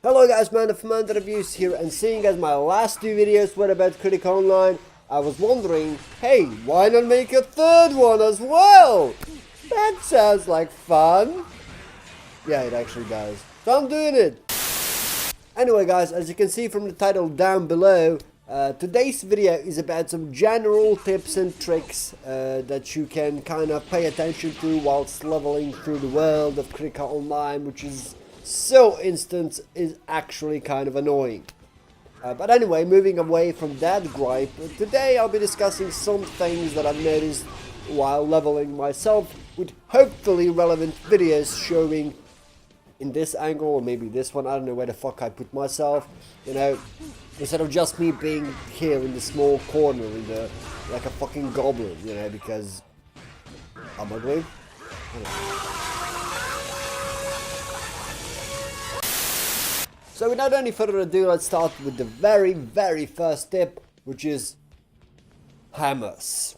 Hello guys, man of Commander Reviews here, and seeing as my last two videos were about Kritika Online, I was wondering, hey, why not make a third one as well? That sounds like fun. Yeah, it actually does. So I'm doing it. Anyway guys, as you can see from the title down below, today's video is about some general tips and tricks that you can kind of pay attention to whilst leveling through the world of Kritika Online, which is so instant is actually kind of annoying. But anyway, moving away from that gripe, today I'll be discussing some things that I've noticed while leveling myself, with hopefully relevant videos showing in this angle, or maybe this one, I don't know where the fuck I put myself, you know, instead of just me being here in the small corner in the, like a fucking goblin, you know, because I'm ugly. So without any further ado, let's start with the very first tip, which is hammers.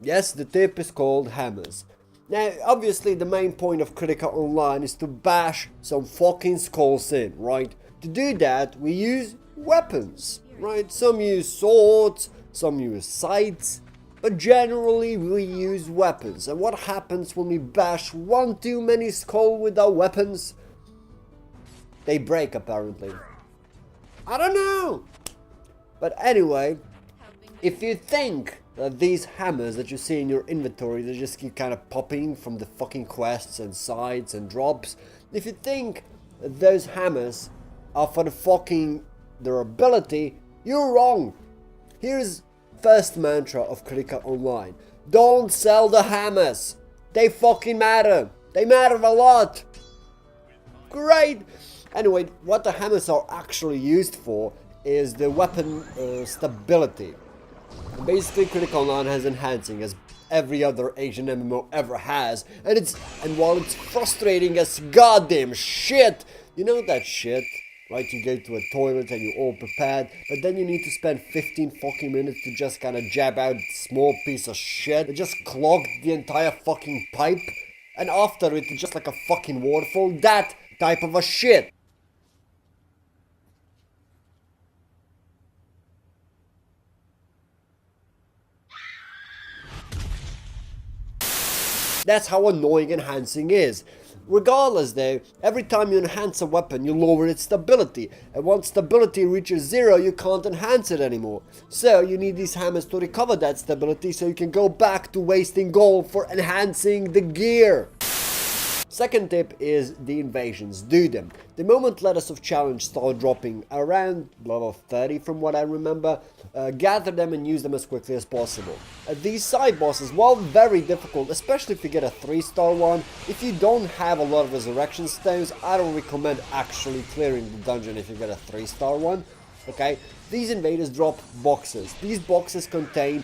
Yes, the tip is called hammers. Now, obviously the main point of Kritika Online is to bash some fucking skulls in, right? To do that, we use weapons, right? Some use swords, some use scythes, but generally we use weapons. And what happens when we bash one too many skulls with our weapons? They break, apparently. I don't know! But anyway, if you think that these hammers that you see in your inventory, they just keep kind of popping from the fucking quests and sides and drops, if you think that those hammers are for the fucking durability, you're wrong. Here's first mantra of Kritika Online: don't sell the hammers. They fucking matter. They matter a lot. Great. Anyway, what the hammers are actually used for is the weapon stability. And basically, Kritika Online has enhancing, as every other Asian MMO ever has, and while it's frustrating as goddamn shit, you know that shit. Right, you go to a toilet and you're all prepared, but then you need to spend 15 fucking minutes to just kind of jab out a small piece of shit that just clogged the entire fucking pipe, and after it, it's just like a fucking waterfall. That type of a shit. That's how annoying enhancing is. Regardless though, every time you enhance a weapon, you lower its stability, and once stability reaches 0, you can't enhance it anymore. So you need these hammers to recover that stability so you can go back to wasting gold for enhancing the gear. Second tip is the invasions. Do them. The moment letters of challenge start dropping around level 30 from what I remember, gather them and use them as quickly as possible. These side bosses, while very difficult, especially if you get a 3-star one, if you don't have a lot of resurrection stones, I don't recommend actually clearing the dungeon if you get a 3-star one. Okay, these invaders drop boxes. These boxes contain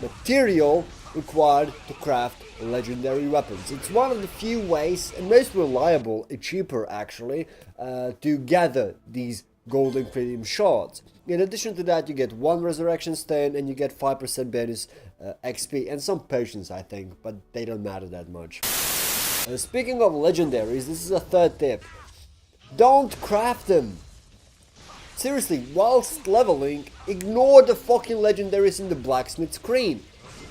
material required to craft legendary weapons. It's one of the few ways, and most reliable and cheaper actually, to gather these golden premium shards. In addition to that, you get 1 resurrection stone and you get 5% bonus XP and some potions, I think, but they don't matter that much. Speaking of legendaries, this is a third tip. Don't craft them. Seriously, whilst leveling, ignore the fucking legendaries in the blacksmith screen.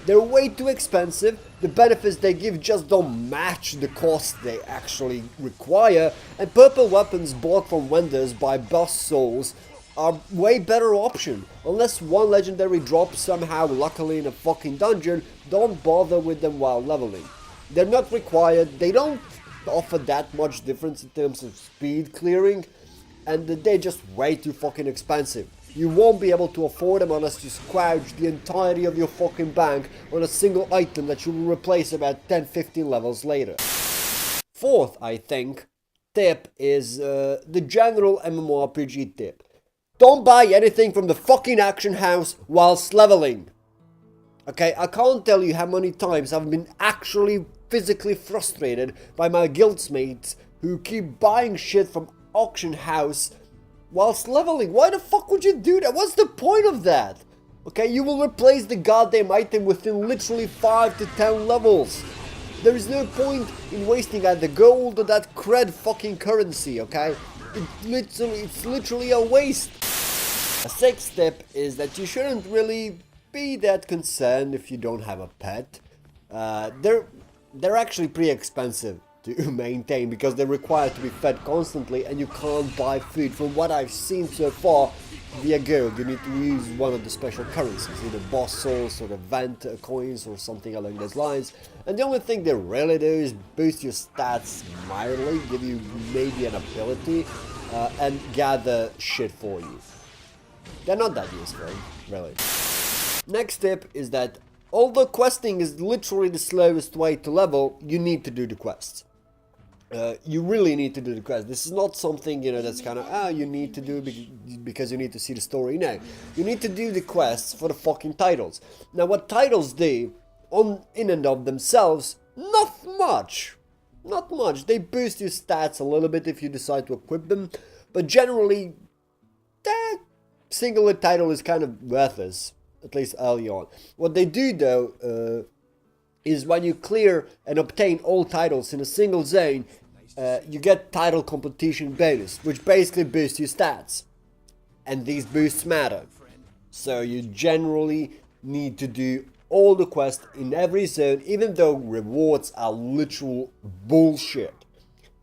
They're way too expensive, the benefits they give just don't match the cost they actually require, and purple weapons bought from vendors by boss souls are way better option. Unless one legendary drops somehow luckily in a fucking dungeon, don't bother with them while leveling. They're not required, they don't offer that much difference in terms of speed clearing, and they're just way too fucking expensive. You won't be able to afford them unless you squelch the entirety of your fucking bank on a single item that you will replace about 10-15 levels later. Fourth, I think, tip is the general MMORPG tip. Don't buy anything from the fucking action house whilst leveling. Okay, I can't tell you how many times I've been actually physically frustrated by my guildsmates who keep buying shit from auction house whilst leveling. Why the fuck would you do that? What's the point of that? Okay, you will replace the goddamn item within literally 5 to 10 levels. There is no point in wasting either gold or that cred fucking currency, okay? It's literally a waste. A sixth tip is that you shouldn't really be that concerned if you don't have a pet. They're actually pretty expensive to maintain because they're required to be fed constantly and you can't buy food. From what I've seen so far via gold, you need to use one of the special currencies, either boss souls or event coins or something along those lines. And the only thing they really do is boost your stats mildly, give you maybe an ability, and gather shit for you. They're not that useful, really. Next tip is that although questing is literally the slowest way to level, you need to do the quests. You really need to do the quest. This is not something, you know, that's kind of, you need to do because you need to see the story. No, you need to do the quests for the fucking titles. Now, what titles do, in and of themselves, not much. Not much. They boost your stats a little bit if you decide to equip them, but generally, that single title is kind of worthless, at least early on. What they do, though, is when you clear and obtain all titles in a single zone, you get title completion bonus, which basically boosts your stats. And these boosts matter. So you generally need to do all the quests in every zone, even though rewards are literal bullshit.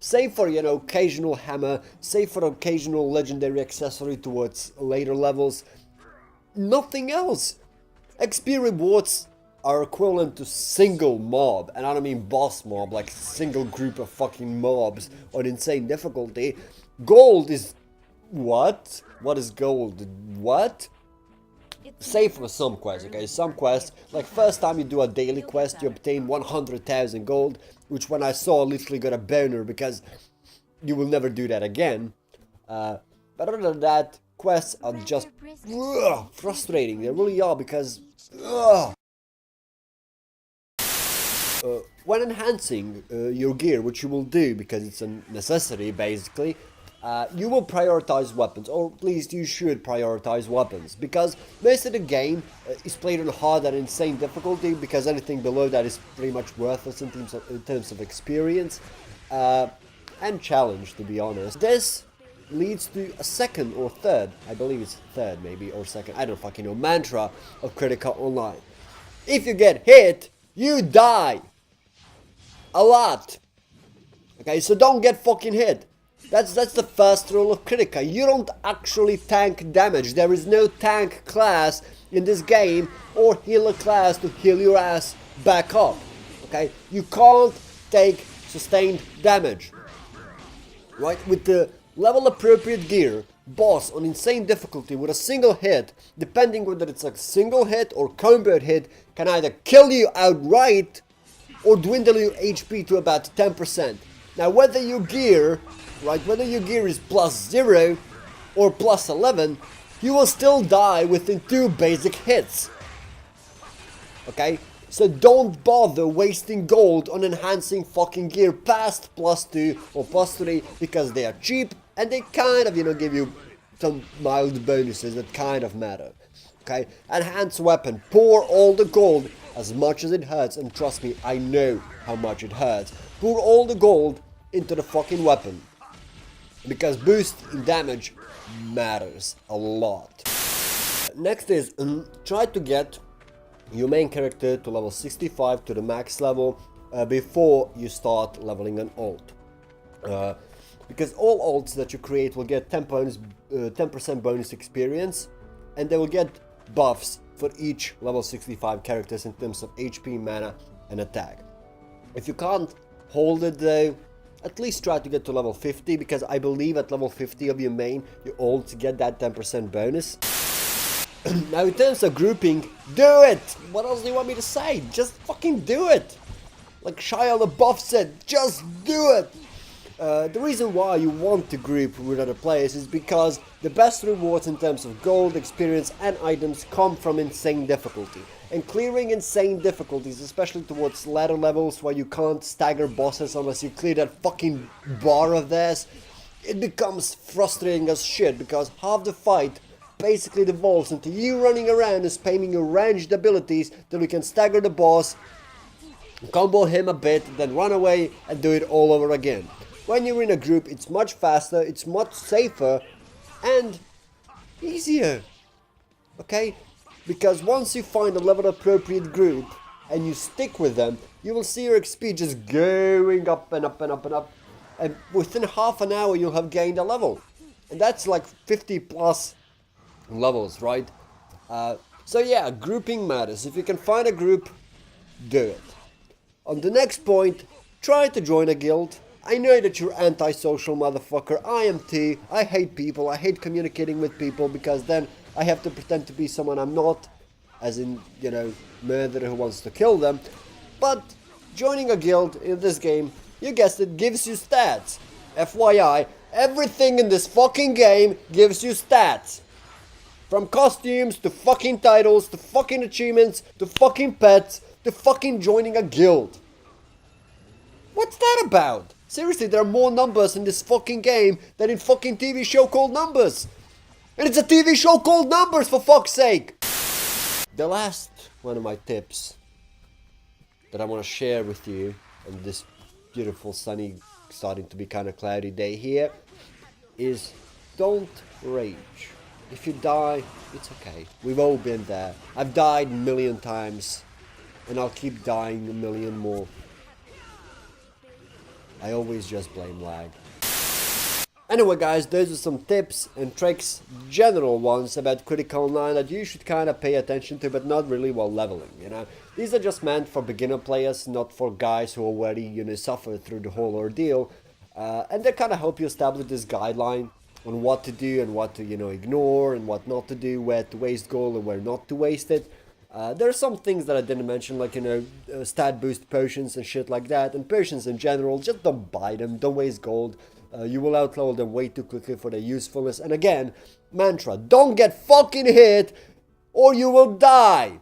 Save for, you know, occasional hammer, save for occasional legendary accessory towards later levels. Nothing else. XP rewards are equivalent to single mob, and I don't mean boss mob, like single group of fucking mobs on insane difficulty. Gold is... what? What is gold? What? Save for some quests, okay? Some quests, like first time you do a daily quest, you obtain 100,000 gold, which when I saw, literally got a boner because you will never do that again. But other than that, quests are just frustrating. They really are because... when enhancing your gear, which you will do because it's a necessity basically, you will prioritize weapons, or at least you should prioritize weapons, because most of the game is played on hard and insane difficulty, because anything below that is pretty much worthless in terms of experience and challenge, to be honest. This leads to a second or third, I believe it's third maybe, or second, I don't fucking know, mantra of Kritika Online. If you get hit, you die. A lot. Okay, so don't get fucking hit. That's the first rule of Kritika. You don't actually tank damage. There is no tank class in this game or healer class to heal your ass back up. Okay, you can't take sustained damage. Right, with the level appropriate gear, boss on insane difficulty with a single hit, depending whether it's a single hit or combo hit, can either kill you outright or dwindle your HP to about 10%. Now whether your gear, right, whether your gear is +0 or +11, you will still die within 2 basic hits. Okay? So don't bother wasting gold on enhancing fucking gear past +2 or +3 because they are cheap and they kind of, you know, give you some mild bonuses that kind of matter. Okay? Enhance weapon. Pour all the gold as much as it hurts, and trust me, I know how much it hurts. Pour all the gold into the fucking weapon. Because boost in damage matters a lot. Next is try to get your main character to level 65 to the max level before you start leveling an alt. Because all alts that you create will get 10% bonus experience, and they will get buffs for each level 65 characters in terms of HP, mana, and attack. If you can't hold it though, at least try to get to level 50, because I believe at level 50 of your main, you alts get that 10% bonus. Now in terms of grouping, do it! What else do you want me to say? Just fucking do it! Like Shia LaBeouf said, just do it! The reason why you want to group with other players is because the best rewards in terms of gold, experience and items come from insane difficulty. And clearing insane difficulties, especially towards latter levels where you can't stagger bosses unless you clear that fucking bar of theirs, it becomes frustrating as shit, because half the fight basically devolves into you running around and spamming your ranged abilities till you can stagger the boss combo him a bit, then run away and do it all over again. When you're in a group, it's much faster, it's much safer, and easier. Okay? Because once you find a level appropriate group and you stick with them, you will see your XP just going up and up and up and up. And within half an hour, you'll have gained a level. And that's like 50 plus levels, right? So yeah, grouping matters. If you can find a group, do it. On the next point, try to join a guild. I know that you're antisocial motherfucker. I am too. I hate people. I hate communicating with people because then I have to pretend to be someone I'm not. As in, you know, murderer who wants to kill them. But joining a guild in this game, you guessed it, gives you stats. FYI, everything in this fucking game gives you stats. From costumes, to fucking titles, to fucking achievements, to fucking pets, to fucking joining a guild. What's that about? Seriously, there are more numbers in this fucking game than in fucking TV show called Numbers. And it's a TV show called Numbers, for fuck's sake! The last one of my tips that I want to share with you on this beautiful, sunny, starting to be kind of cloudy day here is don't rage. If you die, it's okay. We've all been there. I've died a million times, and I'll keep dying a million more. I always just blame lag. Anyway guys, those are some tips and tricks, general ones about Kritika Online that you should kind of pay attention to, but not really while leveling, you know. These are just meant for beginner players, not for guys who already, you know, suffered through the whole ordeal. And they kind of help you establish this guideline on what to do and what to, you know, ignore and what not to do, where to waste gold and where not to waste it. There are some things that I didn't mention, like, you know, stat boost potions and shit like that, and potions in general. Just don't buy them, don't waste gold. You will outlevel them way too quickly for their usefulness. And again, mantra, don't get fucking hit or you will die.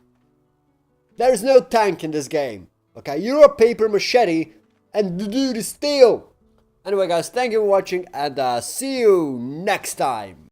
There is no tank in this game. Okay, you're a paper machete and the dude is steel. Anyway guys, thank you for watching and see you next time.